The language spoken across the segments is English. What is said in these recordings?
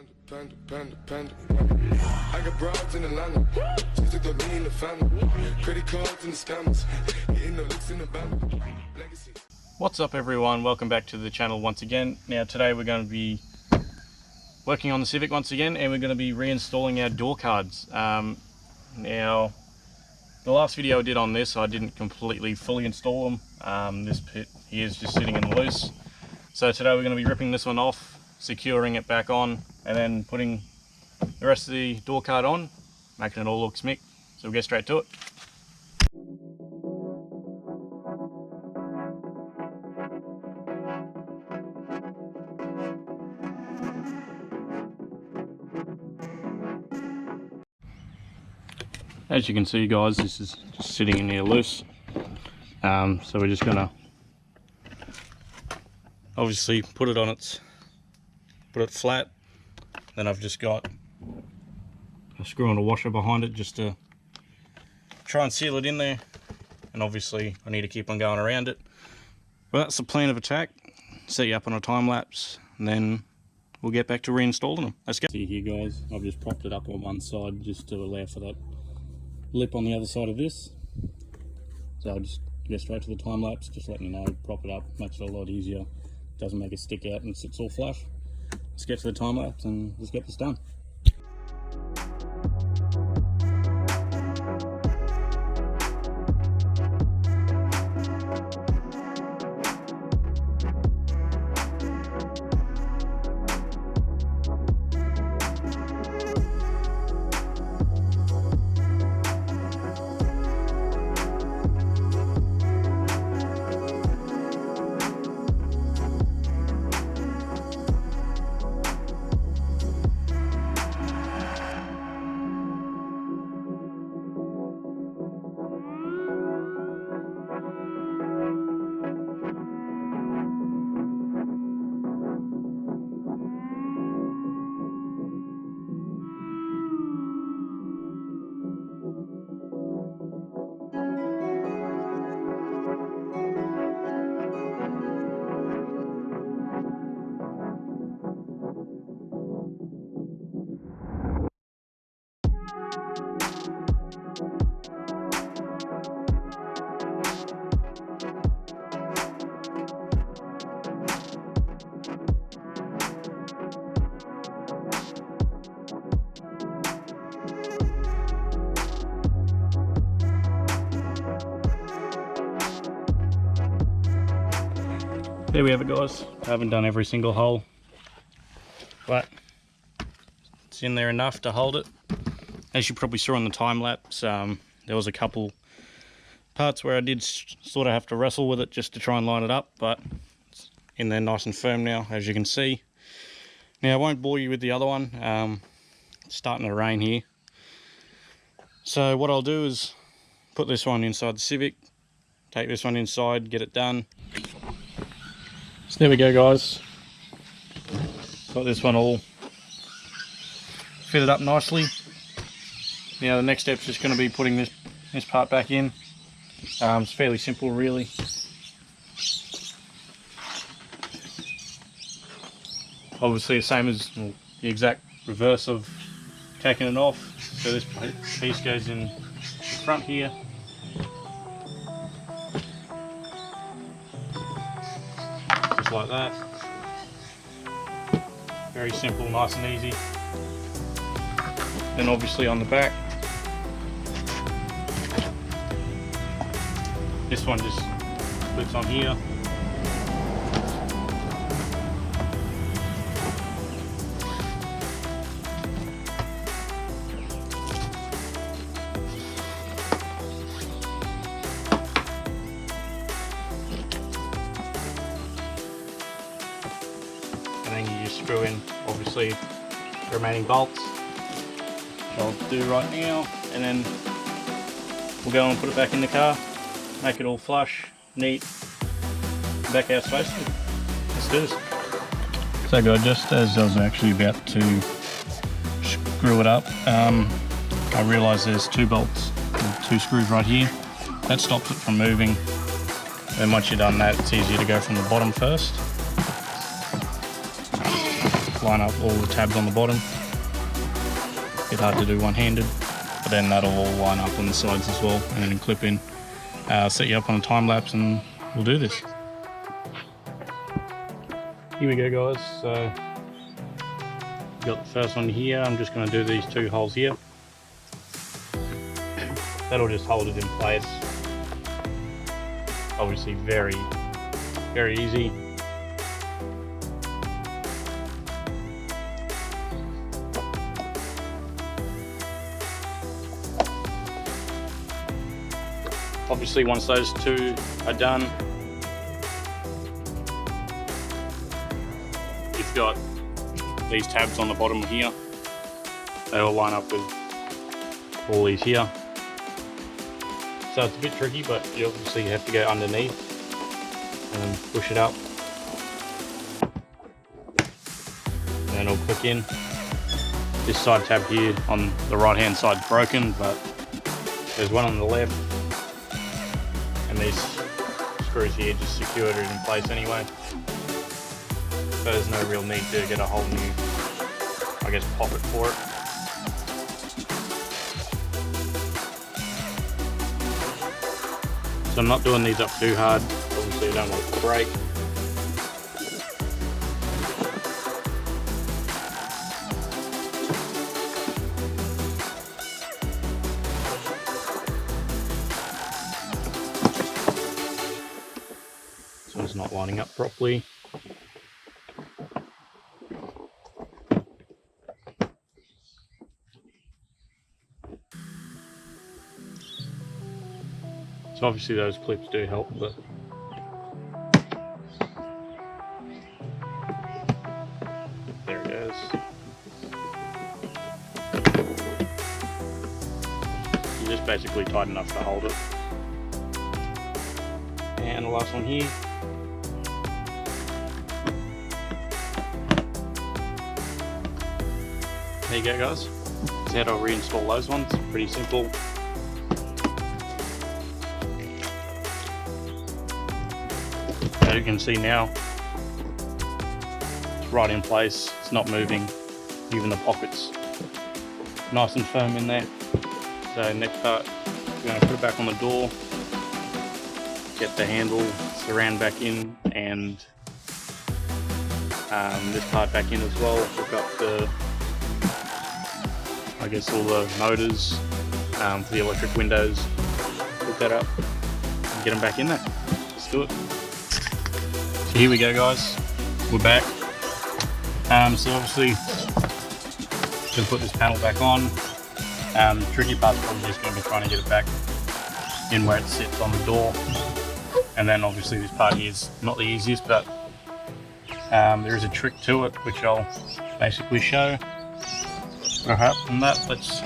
I got broads in Atlanta. Just took the lean in the family. Credit cards and the scammers. Hitting the licks in the band. Legacy. What's up everyone, welcome back to the channel once again. Now today we're going to be working on the Civic once again, and we're going to be reinstalling our door cards. Now the last video I did on this, I didn't completely fully install them. This bit here is just sitting in loose. So today we're going to be ripping this one off, securing it back on, and then putting the rest of the door card on, making it all look smick. So we'll get straight to it. As you can see guys, this is just sitting in here loose. So we're just gonna obviously put it flat. Then I've just got a screw and a washer behind it just to try and seal it in there. And obviously I need to keep on going around it. Well, that's the plan of attack. Set you up on a time lapse and then we'll get back to reinstalling them. Let's go. See here guys, I've just propped it up on one side just to allow for that lip on the other side of this. So I'll just go straight to the time lapse, just letting you know, prop it up, makes it a lot easier. Doesn't make it stick out and sits all flush. Let's get to the time lapse and let's get this done. There we have it guys. I haven't done every single hole, but it's in there enough to hold it. As you probably saw on the time lapse, there was a couple parts where I did sort of have to wrestle with it just to try and line it up, but it's in there nice and firm now, as you can see. Now I won't bore you with the other one. It's starting to rain here. So what I'll do is put this one inside the Civic, take this one inside, get it done. So there we go guys, got this one all fitted up nicely. Now the next step's just going to be putting this part back in. It's fairly simple really. Obviously the same as the exact reverse of taking it off. So this piece goes in the front here. Like that. Very simple, nice and easy. Then obviously on the back, this one just clips on here. And then you just screw in obviously the remaining bolts, which I'll do right now, and then we'll go and put it back in the car, make it all flush, neat, back how it's supposed to. Let's do this. So guys, just as I was actually about to screw it up, I realised there's two bolts, two screws right here. That stops it from moving. And once you've done that, it's easier to go from the bottom first. line up all the tabs on the bottom. Bit hard to do one-handed, but then that'll all line up on the sides as well, and then clip in. Set you up on a time lapse and we'll do this. Here we go, guys. So got the first one here. I'm just going to do these 2 holes here. That'll just hold it in place. Obviously very, very easy. Obviously once those 2 are done, you've got these tabs on the bottom here. They all line up with all these here. So it's a bit tricky, but you obviously have to go underneath and then push it up. And then it'll click in. This side tab here on the right hand side's broken, but there's one on the left. And these screws here just secured it in place anyway. So there's no real need to get a whole new, I guess, pocket for it. So I'm not doing these up too hard, obviously I don't want it to break. This one's not lining up properly. So obviously those clips do help, but there it is. You just basically tight enough to hold it. And the last one here. There you go, guys. That's how to reinstall those ones. Pretty simple. As you can see now, it's right in place, it's not moving, even the pocket's nice and firm in there. So next part, we're going to put it back on the door, get the handle, surround back in, and this part back in as well, hook up the, I guess, all the motors for the electric windows, hook that up, and get them back in there. Let's do it. So here we go, guys, we're back. So obviously going to put this panel back on. The tricky part's probably just going to be trying to get it back in where it sits on the door, and then obviously this part here is not the easiest, but there is a trick to it which I'll basically show. But apart from that, let's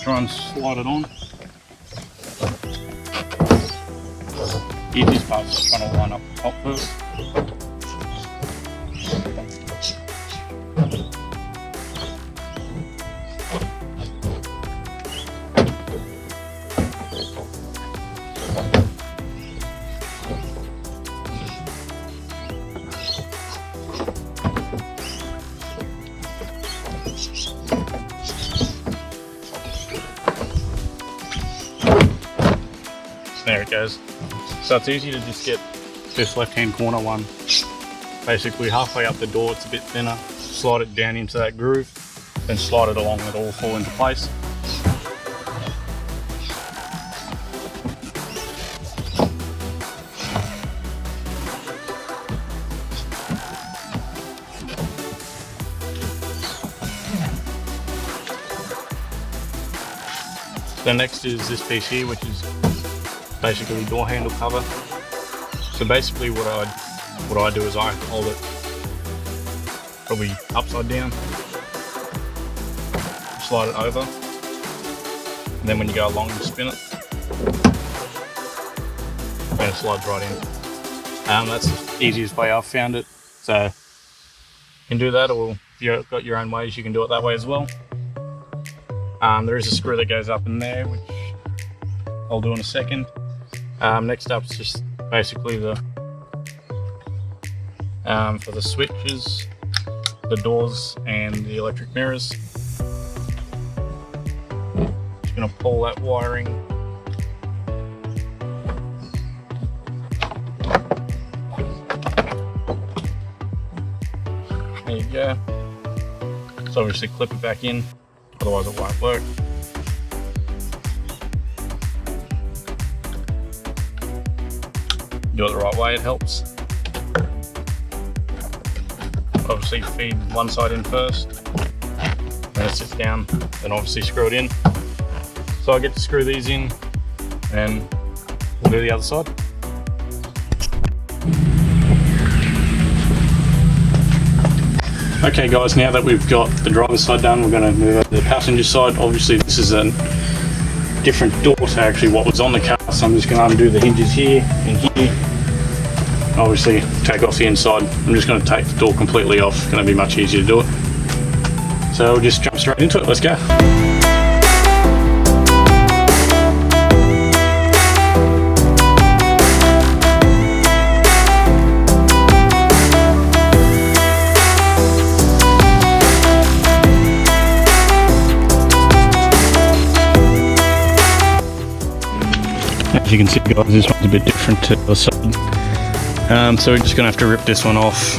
try and slide it on. Easiest part is just trying to line up the top first. There it goes. So it's easy to just get this left-hand corner one basically halfway up the door. It's a bit thinner. Slide it down into that groove, then slide it along, it'll all fall into place. Then next is this piece here, which is basically door handle cover. So basically what I do is I hold it probably upside down, slide it over, and then when you go along you spin it, and it slides right in. That's the easiest way I've found it. So you can do that, or if you've got your own ways you can do it that way as well. There is a screw that goes up in there, which I'll do in a second. Next up is just basically the for the switches, the doors and the electric mirrors. Just gonna pull that wiring. There you go. So obviously clip it back in, otherwise it won't work. Do it the right way, it helps. Obviously feed one side in first, then it sits down, then obviously screw it in. So I get to screw these in and we'll do the other side. Okay guys, now that we've got the driver's side done, we're going to move over to the passenger side. Obviously this is a different door to actually what was on the car, so I'm just going to undo the hinges here and here. Obviously take off the inside. I'm just going to take the door completely off. It's going to be much easier to do it. So we'll just jump straight into it. Let's go. As you can see guys, this one's a bit different to the side. So we're just going to have to rip this one off,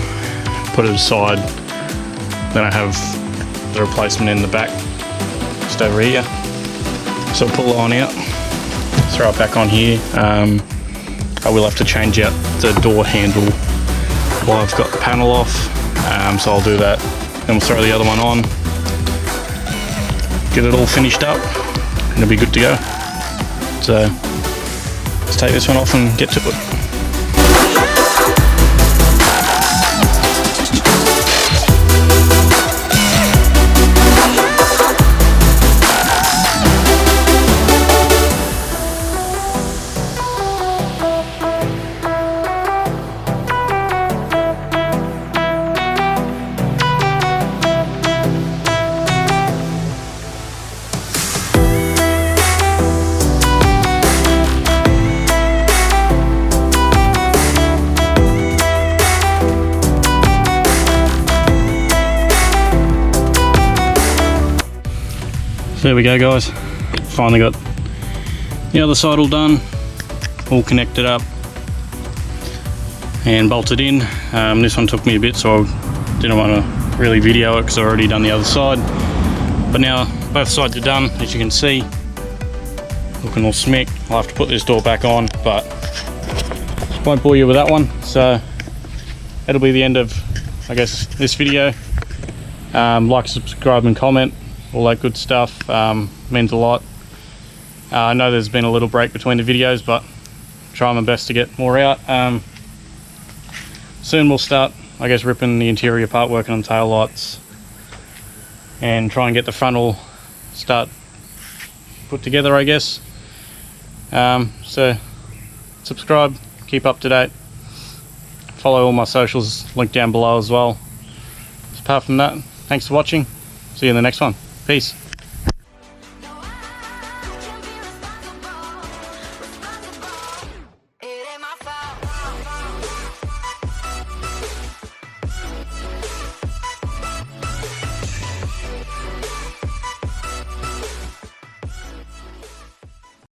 put it aside. Then I have the replacement in the back, just over here. So pull the line out, throw it back on here. I will have to change out the door handle while I've got the panel off. So I'll do that. Then we'll throw the other one on, get it all finished up, and it'll be good to go. So let's take this one off and get to it. There we go guys, finally got the other side all done, all connected up and bolted in. This one took me a bit, so I didn't want to really video it because I've already done the other side. But now both sides are done, as you can see, looking all smick. I'll have to put this door back on, but won't bore you with that one. So that'll be the end of, I guess, this video. Like, subscribe and comment, all that good stuff, means a lot. I know there's been a little break between the videos, but trying my best to get more out. Soon we'll start, I guess, ripping the interior apart, working on tail lights, and try and get the frontal start put together, I guess. So subscribe, keep up to date, follow all my socials, linked down below as well. Apart from that, thanks for watching. See you in the next one. Peace.